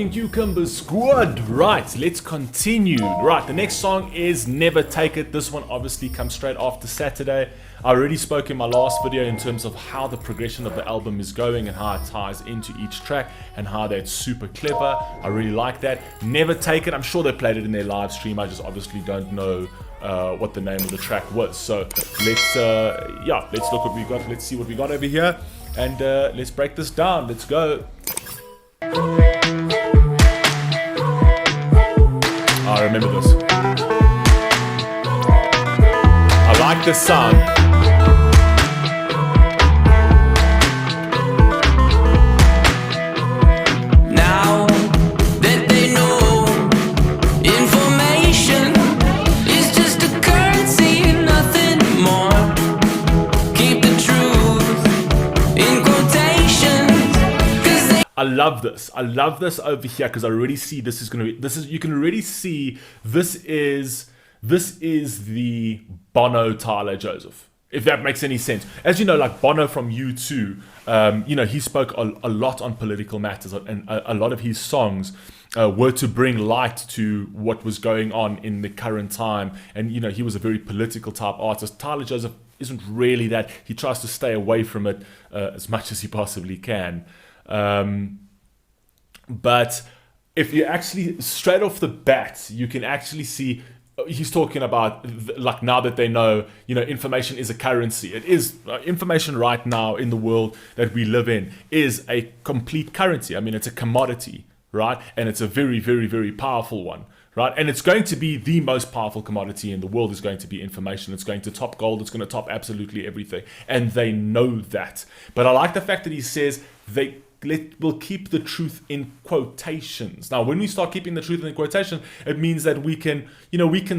morning, Cucumber Squad. Right, let's continue. Right, the next song is Never Take It. This one obviously comes straight after Saturday. I already spoke in my last video in terms of how the progression of the album is going and how it ties into each track and how that's super clever. I really like that. Never Take It. I'm sure they played it in their live stream. I just obviously don't know what the name of the track was. So let's look what we got. Let's see what we got over here, and let's break this down. Let's go. I remember this. I like this sound. Now that they know information is just a currency, nothing more. Keep the truth in quotations, 'cause they I love this. I love this over here because I already see this is gonna be. You can already see this is the Bono Tyler Joseph. If that makes any sense. As you know, like Bono from U2, he spoke a lot on political matters, and a lot of his songs were to bring light to what was going on in the current time. And he was a very political type artist. Tyler Joseph isn't really that. He tries to stay away from it as much as he possibly can. But if you actually, straight off the bat, you can actually see he's talking about like, now that they know, information is a currency. It is information right now in the world that we live in is a complete currency. I mean, it's a commodity, right? And it's a very, very, very powerful one, right? And it's going to be the most powerful commodity in the world is going to be information. It's going to top gold. It's going to top absolutely everything. And they know that. But I like the fact that he says we'll keep the truth in quotations. Now, when we start keeping the truth in quotation, it means that we can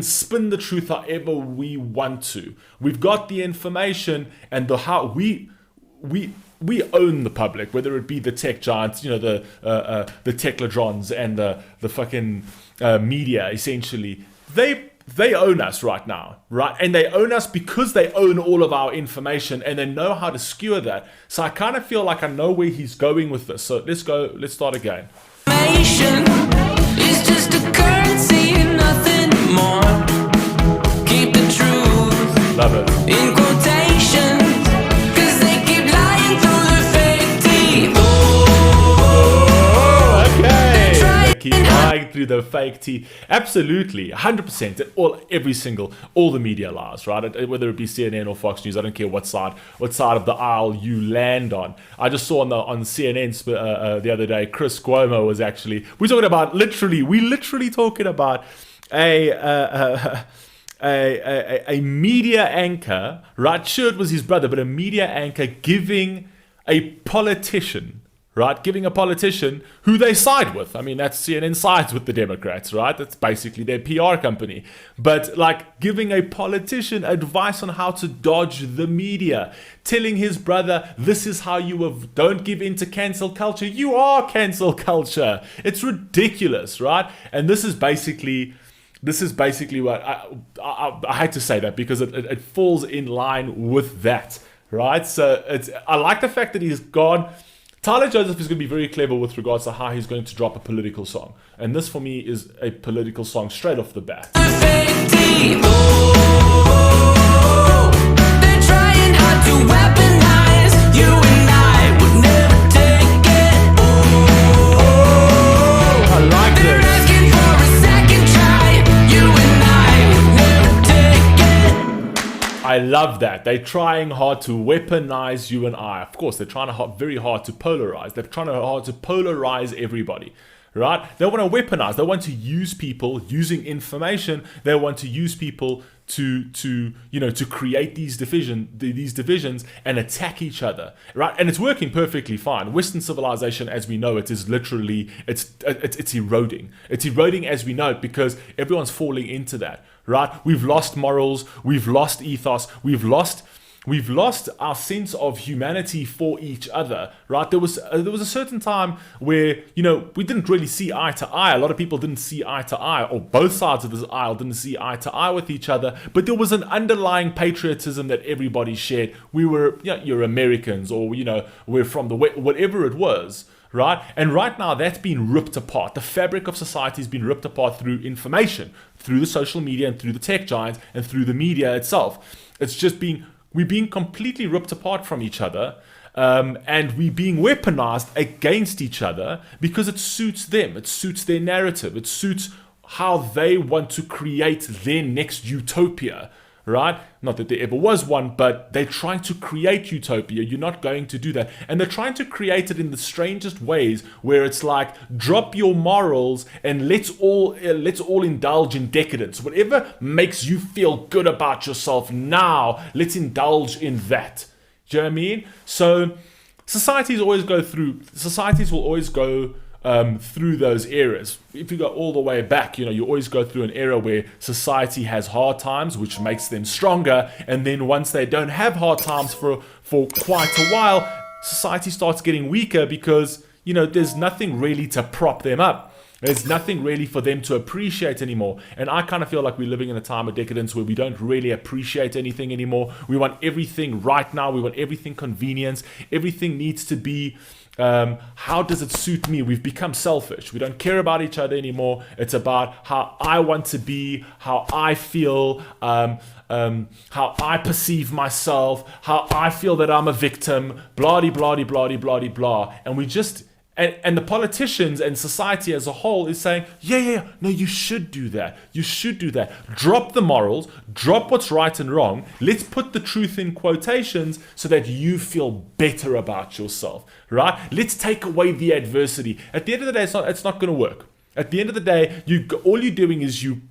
spin the truth however we want to. We've got the information and how we own the public, whether it be the tech giants, the techladrons and the fucking media. Essentially, they own us right now, right? And they own us because they own all of our information and they know how to skewer that. So I kind of feel like I know where he's going with this. So let's start again. information is just a currency, nothing more. Keep the truth Love it. in quotations, 'cause they keep lying through the fake teeth. Okay. They keep lying through the fake teeth. Absolutely, 100%. All the media lies, right? Whether it be CNN or Fox News, I don't care what side of the aisle you land on. I just saw on CNN the other day, Chris Cuomo was actually. We're talking about literally talking about a media anchor, right? Sure, it was his brother, but a media anchor giving a politician who they side with. I mean, that's CNN sides with the Democrats, right? That's basically their PR company. But like giving a politician advice on how to dodge the media, telling his brother, this is how don't give in to cancel culture. You are cancel culture. It's ridiculous, right? And this is basically what I hate to say that because it falls in line with that, right? So I like the fact that he's gone. Tyler Joseph is going to be very clever with regards to how he's going to drop a political song. And this, for me, is a political song straight off the bat. Fake teeth. They're trying hard to weaponize. You and I would never take it. I like They're this. asking for a second try. You and I would never take it. I love that. They're trying hard to weaponize you and I. Of course, they're trying very hard to polarize. They're trying hard to polarize everybody, right? They want to weaponize. They want to use people using information. They want to use people to create these divisions and attack each other, right? And it's working perfectly fine. Western civilization, as we know it, is literally it's eroding. It's eroding as we know it because everyone's falling into that, right? We've lost morals, we've lost ethos, we've lost our sense of humanity for each other, right? There was a certain time where we didn't really see eye to eye. A lot of people didn't see eye to eye, or both sides of this aisle didn't see eye to eye with each other. But there was an underlying patriotism that everybody shared. We were, you're Americans, or we're from the West, whatever it was. right? And right now that's been ripped apart. The fabric of society has been ripped apart through information, through the social media and through the tech giants and through the media itself. It's just we're being completely ripped apart from each other. And we're being weaponized against each other because it suits them. It suits their narrative. It suits how they want to create their next utopia, right? Not that there ever was one, but they're trying to create utopia. You're not going to do that. And they're trying to create it in the strangest ways, where it's like, drop your morals and let's all indulge in decadence. Whatever makes you feel good about yourself now, let's indulge in that. Do you know what I mean? So societies will always go through those eras. If you go all the way back, you always go through an era where society has hard times, which makes them stronger. And then once they don't have hard times for quite a while, society starts getting weaker because, there's nothing really to prop them up. There's nothing really for them to appreciate anymore. And I kind of feel like we're living in a time of decadence where we don't really appreciate anything anymore. We want everything right now. We want everything convenience. Everything needs to be, how does it suit me? We've become selfish. We don't care about each other anymore. It's about how I want to be, how I feel, how I perceive myself, how I feel that I'm a victim, blah, blah, blah, blah, blah, blah. And we just... And the politicians and society as a whole is saying, no, you should do that. You should do that. Drop the morals, drop what's right and wrong. Let's put the truth in quotations so that you feel better about yourself, right? Let's take away the adversity. At the end of the day, it's not going to work. At the end of the day, all you're doing is you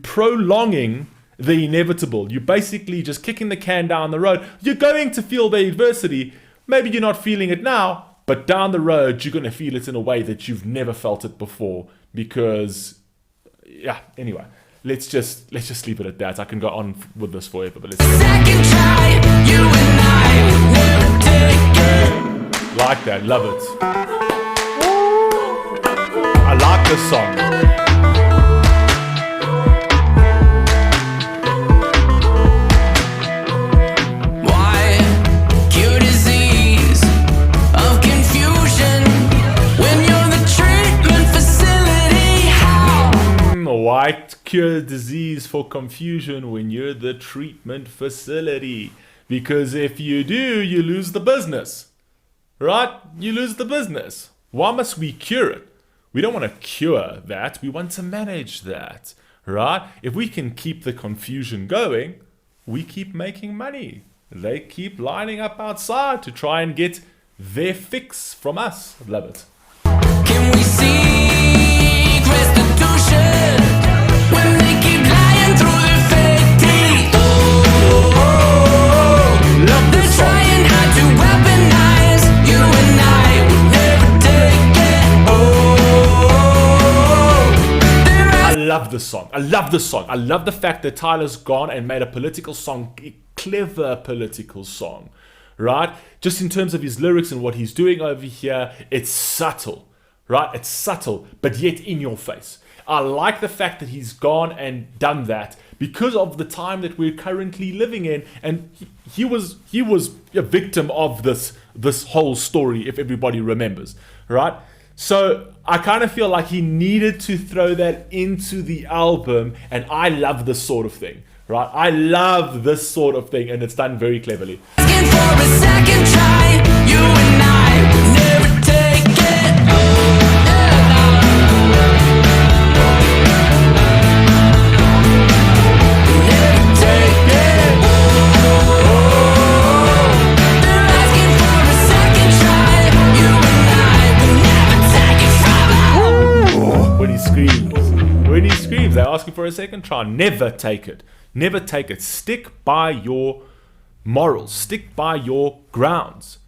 prolonging the inevitable. You're basically just kicking the can down the road. You're going to feel the adversity. Maybe you're not feeling it now, but down the road, you're going to feel it in a way that you've never felt it before. Because, anyway, let's just leave it at that. I can go on with this forever, but let's... Second try, you and I would never take it. Like that, love it. I like this song. White cure disease for confusion when you're the treatment facility. Because if you do, you lose the business. Right? You lose the business. Why must we cure it? We don't want to cure that. We want to manage that. Right? If we can keep the confusion going, we keep making money. They keep lining up outside to try and get their fix from us. Love it. Can we seek restitution when they keep lying through their fake teeth? Love They're this song. trying hard to weaponize you, and I would never take it. I love this song. I love this song. I love the fact that Tyler's gone and made a political song, a clever political song, right? Just in terms of his lyrics and what he's doing over here, it's subtle, right? It's subtle, but yet in your face. I like the fact that he's gone and done that because of the time that we're currently living in, and he was a victim of this whole story, if everybody remembers, right? So I kind of feel like he needed to throw that into the album, and I love this sort of thing, right? I love this sort of thing, and it's done very cleverly. Asking for a second try, you and I would never take it. They're asking for a second try, you and I would never take it from them. When he screams, they're asking for a second try. Never take it. Never take it. Stick by your morals. Stick by your grounds.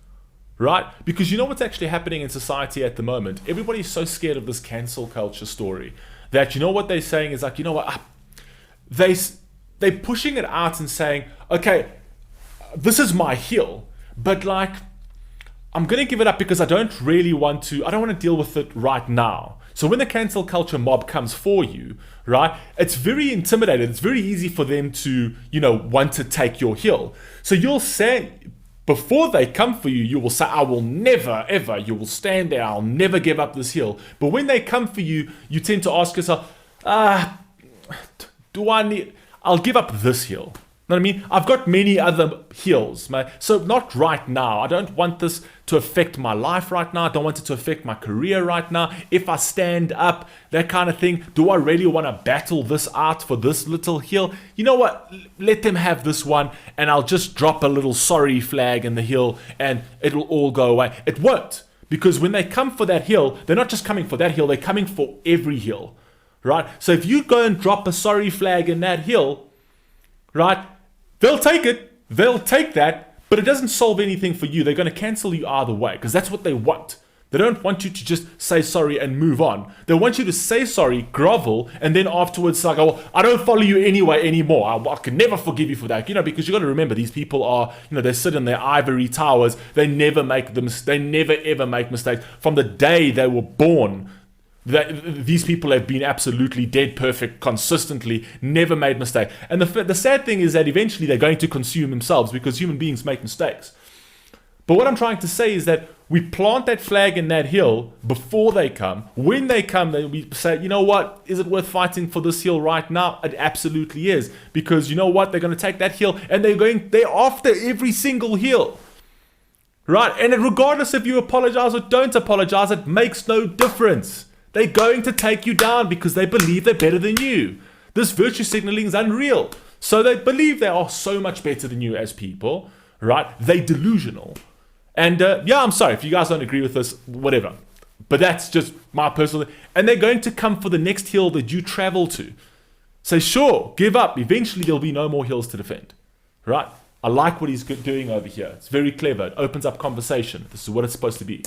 Right? Because you know what's actually happening in society at the moment? Everybody's so scared of this cancel culture story that, you know what they're saying is like, you know what? They're pushing it out and saying, okay, this is my hill, but like, I'm going to give it up because I don't want to deal with it right now. So when the cancel culture mob comes for you, right, it's very intimidating. It's very easy for them to, want to take your hill. So you'll say, before they come for you, you will say, I will never, ever, you will stand there, I'll never give up this hill. But when they come for you, you tend to ask yourself, I'll give up this hill. You know what I mean? I've got many other hills, man. So not right now. I don't want this to affect my life right now. I don't want it to affect my career right now. If I stand up, that kind of thing. Do I really want to battle this out for this little hill? You know what? Let them have this one, and I'll just drop a little sorry flag in the hill, and it'll all go away. It won't. Because when they come for that hill, they're not just coming for that hill, they're coming for every hill. Right? So if you go and drop a sorry flag in that hill, right? They'll take it. They'll take that, but it doesn't solve anything for you. They're going to cancel you either way because that's what they want. They don't want you to just say sorry and move on. They want you to say sorry, grovel, and then afterwards like, oh, I don't follow you anyway anymore. I can never forgive you for that. Because you got to remember these people are, they sit in their ivory towers. They never make they never ever make mistakes. From the day they were born, these people have been absolutely dead perfect consistently, never made mistake. And the sad thing is that eventually they're going to consume themselves because human beings make mistakes. But what I'm trying to say is that we plant that flag in that hill before they come. When they come, we say, you know what? Is it worth fighting for this hill right now? It absolutely is. Because you know what? They're going to take that hill and they're after every single hill. Right? And regardless if you apologize or don't apologize, it makes no difference. They're going to take you down because they believe they're better than you. This virtue signaling is unreal. So they believe they are so much better than you as people, right? They're delusional. And I'm sorry, if you guys don't agree with this, whatever. But that's just my personal... And they're going to come for the next hill that you travel to. Say, sure, give up. Eventually there'll be no more hills to defend, right? I like what he's doing over here. It's very clever. It opens up conversation. This is what it's supposed to be.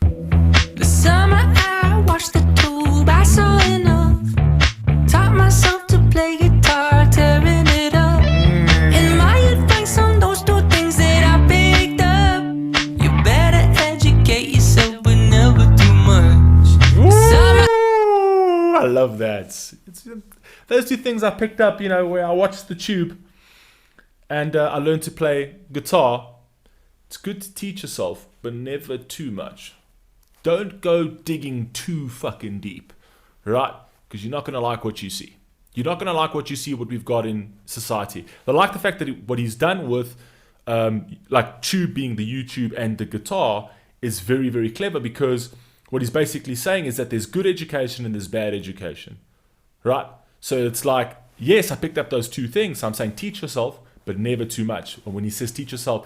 The summer I watched the tube, I saw enough. Taught myself to play guitar, tearing it up. And my advice on those two things that I picked up: you better educate yourself, but never too much. I love that. It's those two things I picked up, where I watched the tube and I learned to play guitar. It's good to teach yourself, but never too much. Don't go digging too fucking deep, right? Because you're not going to like what you see. You're not going to like what you see, what we've got in society. I like the fact that what he's done with, Tube being the YouTube and the guitar is very, very clever, because what he's basically saying is that there's good education and there's bad education, right? So it's like, yes, I picked up those two things. So I'm saying teach yourself, but never too much. And when he says teach yourself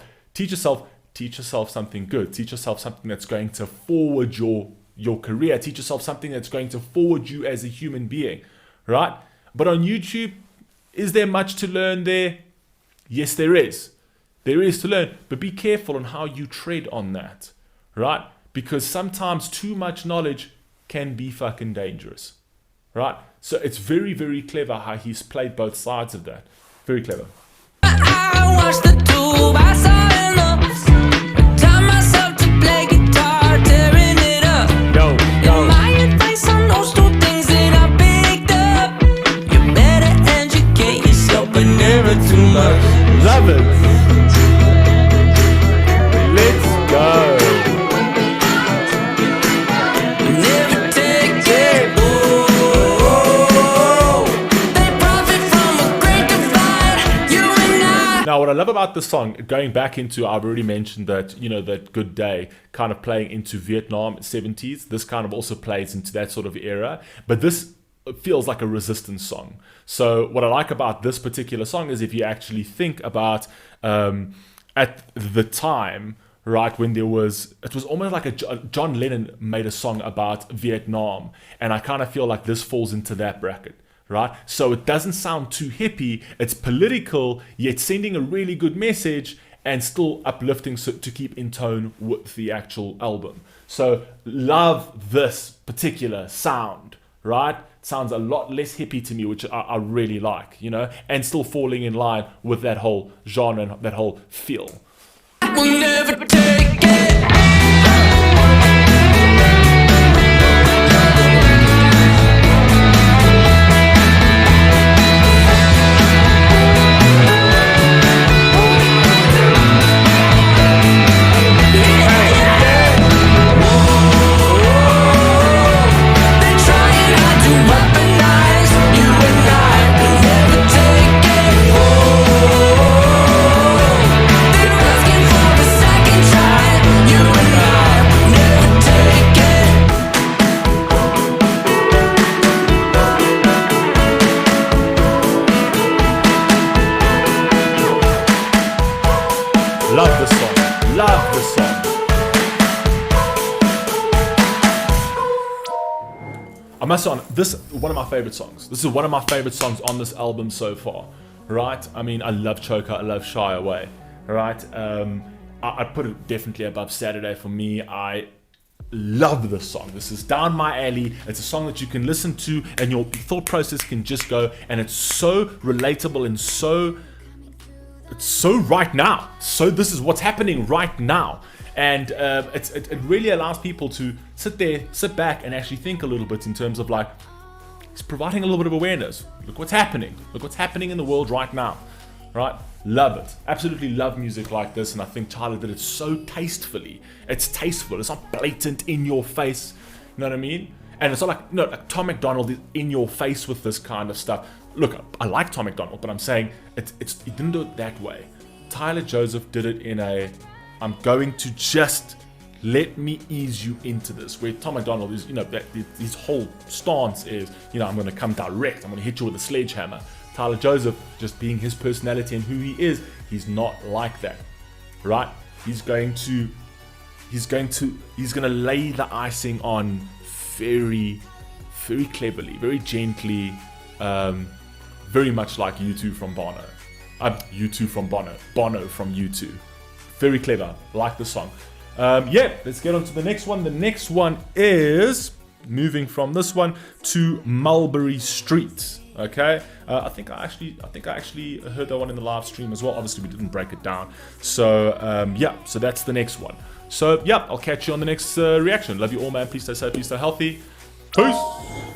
something good. Teach yourself something that's going to forward your career. Teach yourself something that's going to forward you as a human being, right? But on YouTube, is there much to learn there? Yes, there is. There is to learn, but be careful on how you tread on that, right? Because sometimes too much knowledge can be fucking dangerous, right? So it's very, very clever how he's played both sides of that. Very clever. I watched the tube, I saw enough. Taught myself to play guitar, tearing it up. And my advice on those two things that I picked up: you better educate yourself, but never too much. Love it. Let's go. Never take it. They profit from a great divide. You and I. Now, what I love about this song, going back into, I've already mentioned that, that Good Day kind of playing into Vietnam 70s. This kind of also plays into that sort of era. But this feels like a resistance song. So what I like about this particular song is if you actually think about at the time, right, when it was almost like John Lennon made a song about Vietnam. And I kind of feel like this falls into that bracket. Right? So it doesn't sound too hippie. It's political, yet sending a really good message and still uplifting, so to keep in tone with the actual album. So love this particular sound, right? It sounds a lot less hippie to me, which I really like, and still falling in line with that whole genre and that whole feel. We'll never take it. must say, this one of my favorite songs. This is one of my favorite songs on this album so far, right? I mean, I love Choker, I love Shy Away, right? I put it definitely above Saturday for me. I love this song. This is down my alley. It's a song that you can listen to and your thought process can just go, and it's so relatable and it's so right now. So this is what's happening right now. And it really allows people to sit back and actually think a little bit in terms of like, it's providing a little bit of awareness. Look what's happening. Look what's happening in the world right now, right? Love it. Absolutely love music like this, and I think Tyler did it so tastefully. It's tasteful. It's not blatant in your face. You know what I mean? And it's not like, like Tom McDonald is in your face with this kind of stuff. Look, I like Tom McDonald, but I'm saying he didn't do it that way. Tyler Joseph did it in a, I'm going to just let me ease you into this. Where Tom McDonald is, his whole stance is, I'm going to come direct. I'm going to hit you with a sledgehammer. Tyler Joseph, just being his personality and who he is, he's not like that, right? He's going to lay the icing on very, very cleverly, very gently, very much like U2 from Bono. U2 from Bono. Bono from U2. Very clever. Like the song. Let's get on to the next one. The next one is moving from this one to Mulberry Street. Okay, I think I actually heard that one in the live stream as well. Obviously, we didn't break it down. So so that's the next one. So I'll catch you on the next reaction. Love you all, man. Please stay safe. Please stay healthy. Peace.